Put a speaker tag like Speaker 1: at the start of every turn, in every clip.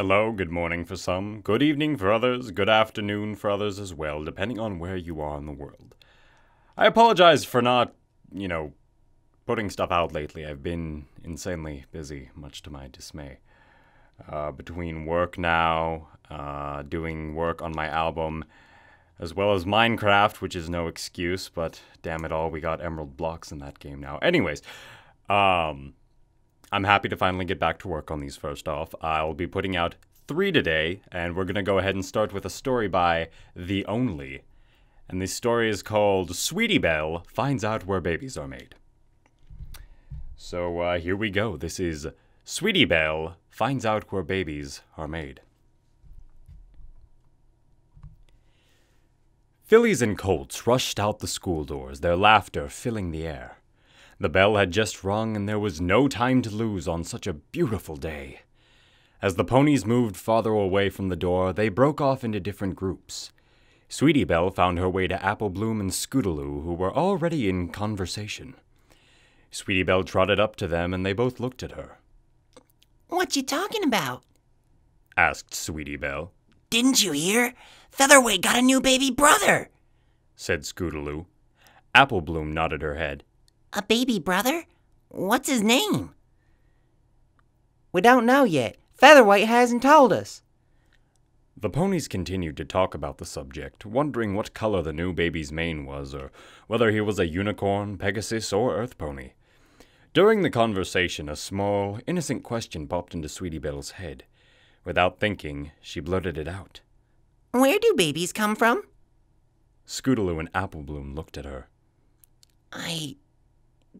Speaker 1: Hello, good morning for some, good evening for others, good afternoon for others as well, depending on where you are in the world. I apologize for not, putting stuff out lately. I've been insanely busy, much to my dismay. Between work now, doing work on my album, as well as Minecraft, which is no excuse, but damn it all, we got emerald blocks in that game now. Anyways, I'm happy to finally get back to work on these first off. I'll be putting out 3 today, and we're going to go ahead and start with a story by The Only. And this story is called Sweetie Belle Finds Out Where Babies Are Made. So here we go. This is Sweetie Belle Finds Out Where Babies Are Made. Fillies and colts rushed out the school doors, their laughter filling the air. The bell had just rung, and there was no time to lose on such a beautiful day. As the ponies moved farther away from the door, they broke off into different groups. Sweetie Belle found her way to Apple Bloom and Scootaloo, who were already in conversation. Sweetie Belle trotted up to them, and they both looked at her.
Speaker 2: "What you talking about?"
Speaker 1: asked Sweetie Belle.
Speaker 2: "Didn't you hear? Featherweight got a new baby brother,"
Speaker 1: said Scootaloo. Apple Bloom nodded her head.
Speaker 2: "A baby brother? What's his name?"
Speaker 3: "We don't know yet. Featherweight hasn't told us."
Speaker 1: The ponies continued to talk about the subject, wondering what color the new baby's mane was, or whether he was a unicorn, Pegasus, or Earth pony. During the conversation, a small, innocent question popped into Sweetie Belle's head. Without thinking, she blurted it out.
Speaker 2: "Where do babies come from?"
Speaker 1: Scootaloo and Apple Bloom looked at her.
Speaker 2: "I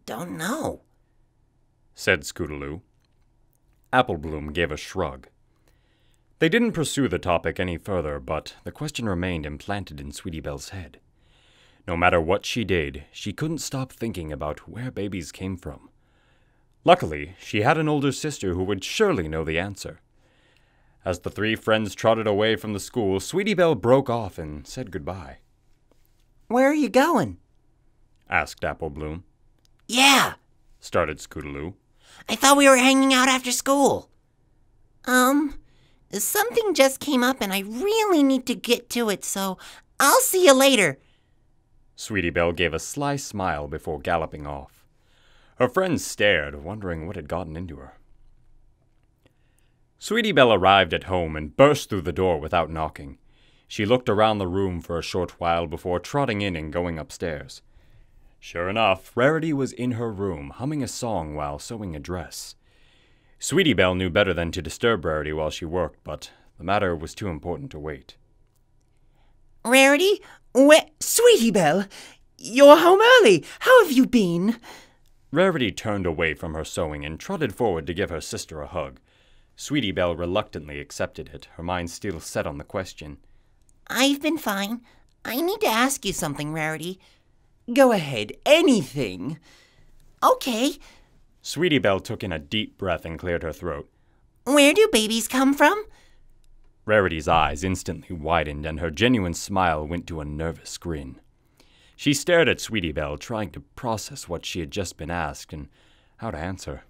Speaker 2: don't know,"
Speaker 1: said Scootaloo. Apple Bloom gave a shrug. They didn't pursue the topic any further, but the question remained implanted in Sweetie Belle's head. No matter what she did, she couldn't stop thinking about where babies came from. Luckily, she had an older sister who would surely know the answer. As the 3 friends trotted away from the school, Sweetie Belle broke off and said goodbye.
Speaker 3: "Where are you going?"
Speaker 1: asked Apple Bloom.
Speaker 2: "Yeah,
Speaker 1: Started Scootaloo.
Speaker 2: I thought we were hanging out after school. Something just came up and I really need to get to it, so I'll see you later."
Speaker 1: Sweetie Belle gave a sly smile before galloping off. Her friends stared, wondering what had gotten into her. Sweetie Belle arrived at home and burst through the door without knocking. She looked around the room for a short while before trotting in and going upstairs. Sure enough, Rarity was in her room, humming a song while sewing a dress. Sweetie Belle knew better than to disturb Rarity while she worked, but the matter was too important to wait.
Speaker 2: "Rarity,
Speaker 3: Sweetie Belle, you're home early. How have you been?"
Speaker 1: Rarity turned away from her sewing and trotted forward to give her sister a hug. Sweetie Belle reluctantly accepted it, her mind still set on the question.
Speaker 2: I've been fine. I need to ask you something, Rarity."
Speaker 3: "Go ahead, anything."
Speaker 2: "Okay,
Speaker 1: Sweetie Belle took in a deep breath and cleared her throat.
Speaker 2: where do babies come from?"
Speaker 1: Rarity's eyes instantly widened, and her genuine smile went to a nervous grin. She stared at Sweetie Belle, trying to process what she had just been asked and how to answer.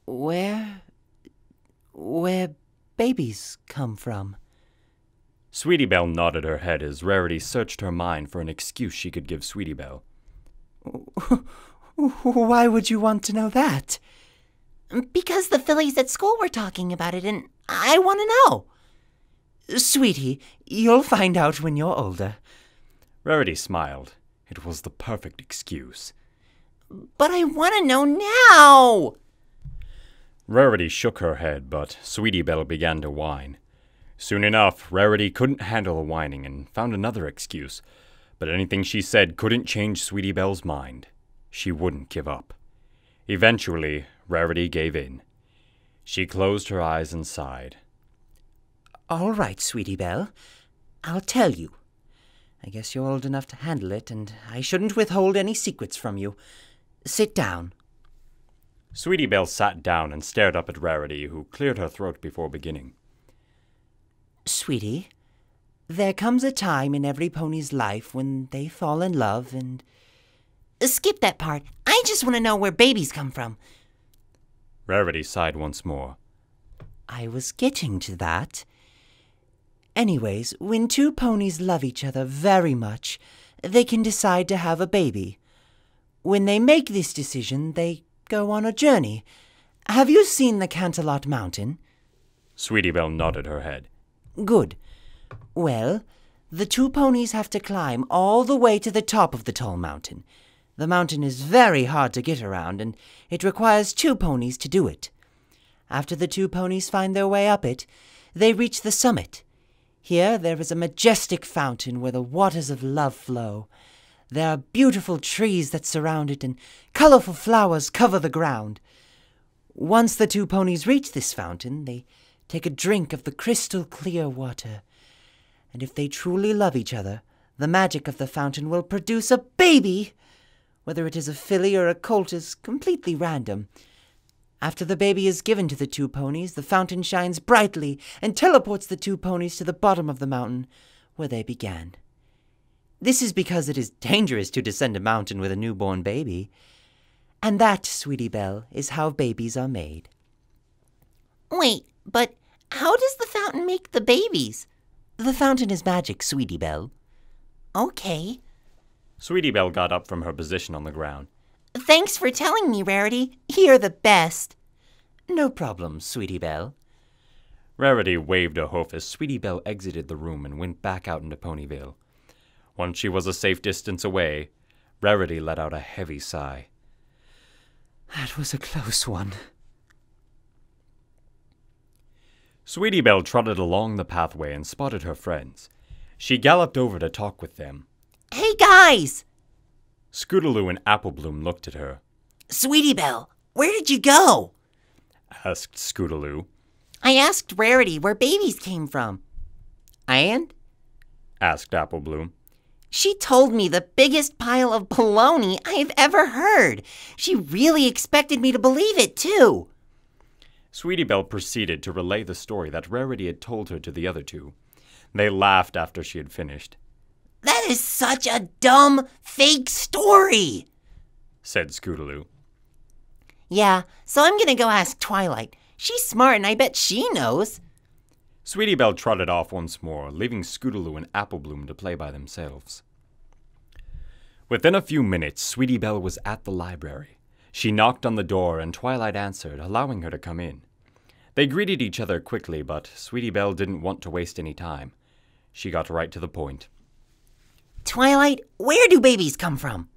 Speaker 3: Where babies come from?"
Speaker 1: Sweetie Belle nodded her head as Rarity searched her mind for an excuse she could give Sweetie Belle.
Speaker 3: "Why would you want to know that?"
Speaker 2: "Because the fillies at school were talking about it, and I want to know."
Speaker 3: "Sweetie, you'll find out when you're older."
Speaker 1: Rarity smiled. It was the perfect excuse.
Speaker 2: "But I want to know now."
Speaker 1: Rarity shook her head, but Sweetie Belle began to whine. Soon enough, Rarity couldn't handle the whining and found another excuse, but anything she said couldn't change Sweetie Belle's mind. She wouldn't give up. Eventually, Rarity gave in. She closed her eyes and sighed.
Speaker 3: "All right, Sweetie Belle. I'll tell you. I guess you're old enough to handle it, and I shouldn't withhold any secrets from you. Sit down."
Speaker 1: Sweetie Belle sat down and stared up at Rarity, who cleared her throat before beginning.
Speaker 3: "Sweetie, there comes a time in every pony's life when they fall in love and
Speaker 2: Skip that part. I just want to know where babies come from.
Speaker 1: Rarity sighed once more.
Speaker 3: I was getting to that. Anyways, when two ponies love each other very much, they can decide to have a baby. When they make this decision, they go on a journey. Have you seen the Canterlot Mountain?
Speaker 1: Sweetie Belle nodded her head.
Speaker 3: Good. Well, the two ponies have to climb all the way to the top of the tall mountain. The mountain is very hard to get around, and it requires two ponies to do it. After the two ponies find their way up it, they reach the summit. Here there is a majestic fountain where the waters of love flow. There are beautiful trees that surround it, and colorful flowers cover the ground. Once the two ponies reach this fountain, they take a drink of the crystal clear water. And if they truly love each other, the magic of the fountain will produce a baby. Whether it is a filly or a colt is completely random. After the baby is given to the two ponies, the fountain shines brightly and teleports the two ponies to the bottom of the mountain where they began. This is because it is dangerous to descend a mountain with a newborn baby. And that, Sweetie Belle, is how babies are made.
Speaker 2: Wait, but how does the fountain make the babies?
Speaker 3: The fountain is magic, Sweetie Belle.
Speaker 2: Okay.
Speaker 1: Sweetie Belle got up from her position on the ground.
Speaker 2: Thanks for telling me, Rarity. You're the best.
Speaker 3: No problem, Sweetie Belle.
Speaker 1: Rarity waved a hoof as Sweetie Belle exited the room and went back out into Ponyville. Once she was a safe distance away, Rarity let out a heavy sigh.
Speaker 3: That was a close one.
Speaker 1: Sweetie Belle trotted along the pathway and spotted her friends. She galloped over to talk with them.
Speaker 2: Hey, guys!
Speaker 1: Scootaloo and Applebloom looked at her.
Speaker 2: Sweetie Belle, where did you go?
Speaker 1: Asked Scootaloo.
Speaker 2: I asked Rarity where babies came from.
Speaker 3: And?
Speaker 1: Asked Applebloom.
Speaker 2: She told me the biggest pile of baloney I've ever heard. She really expected me to believe it, too.
Speaker 1: Sweetie Belle proceeded to relay the story that Rarity had told her to the other two. They laughed after she had finished.
Speaker 2: That is such a dumb, fake story,
Speaker 1: said Scootaloo.
Speaker 2: Yeah, so I'm gonna go ask Twilight. She's smart and I bet she knows.
Speaker 1: Sweetie Belle trotted off once more, leaving Scootaloo and Applebloom to play by themselves. Within a few minutes, Sweetie Belle was at the library. She knocked on the door and Twilight answered, allowing her to come in. They greeted each other quickly, but Sweetie Belle didn't want to waste any time. She got right to the point.
Speaker 2: Twilight, where do babies come from?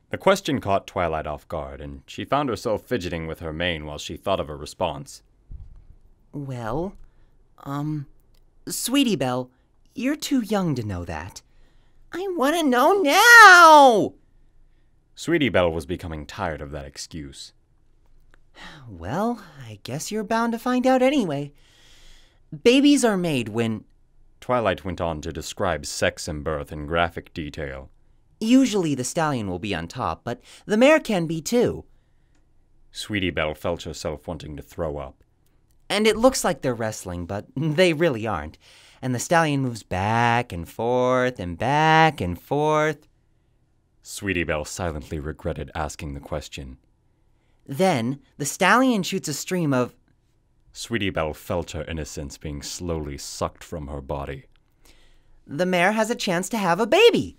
Speaker 1: The question caught Twilight off guard, and she found herself fidgeting with her mane while she thought of a response.
Speaker 3: Well, Sweetie Belle, you're too young to know that.
Speaker 2: I want to know now!
Speaker 1: Sweetie Belle was becoming tired of that excuse.
Speaker 3: Well, I guess you're bound to find out anyway. Babies are made when...
Speaker 1: Twilight went on to describe sex and birth in graphic detail.
Speaker 3: Usually the stallion will be on top, but the mare can be too.
Speaker 1: Sweetie Belle felt herself wanting to throw up.
Speaker 3: And it looks like they're wrestling, but they really aren't. And the stallion moves back and forth and back and forth.
Speaker 1: Sweetie Belle silently regretted asking the question.
Speaker 3: Then the stallion shoots a stream of...
Speaker 1: Sweetie Belle felt her innocence being slowly sucked from her body.
Speaker 3: The mare has a chance to have a baby.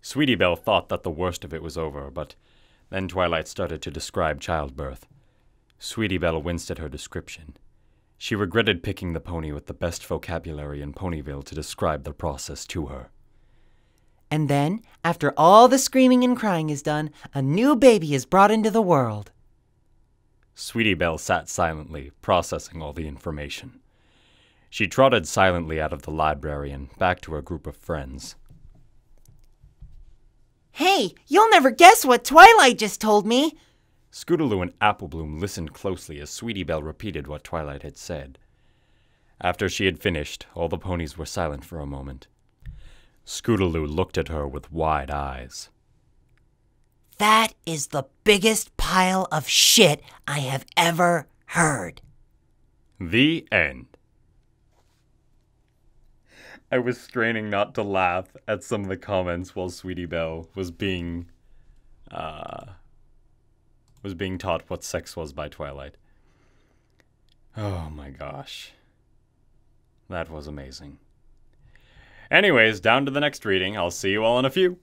Speaker 1: Sweetie Belle thought that the worst of it was over, but then Twilight started to describe childbirth. Sweetie Belle winced at her description. She regretted picking the pony with the best vocabulary in Ponyville to describe the process to her.
Speaker 3: And then, after all the screaming and crying is done, a new baby is brought into the world.
Speaker 1: Sweetie Belle sat silently, processing all the information. She trotted silently out of the library and back to her group of friends.
Speaker 2: Hey, you'll never guess what Twilight just told me.
Speaker 1: Scootaloo and Applebloom listened closely as Sweetie Belle repeated what Twilight had said. After she had finished, all the ponies were silent for a moment. Scootaloo looked at her with wide eyes.
Speaker 2: That is the biggest pile of shit I have ever heard.
Speaker 1: The end. I was straining not to laugh at some of the comments while Sweetie Belle was being taught what sex was by Twilight. Oh my gosh. That was amazing. Anyways, down to the next reading. I'll see you all in a few.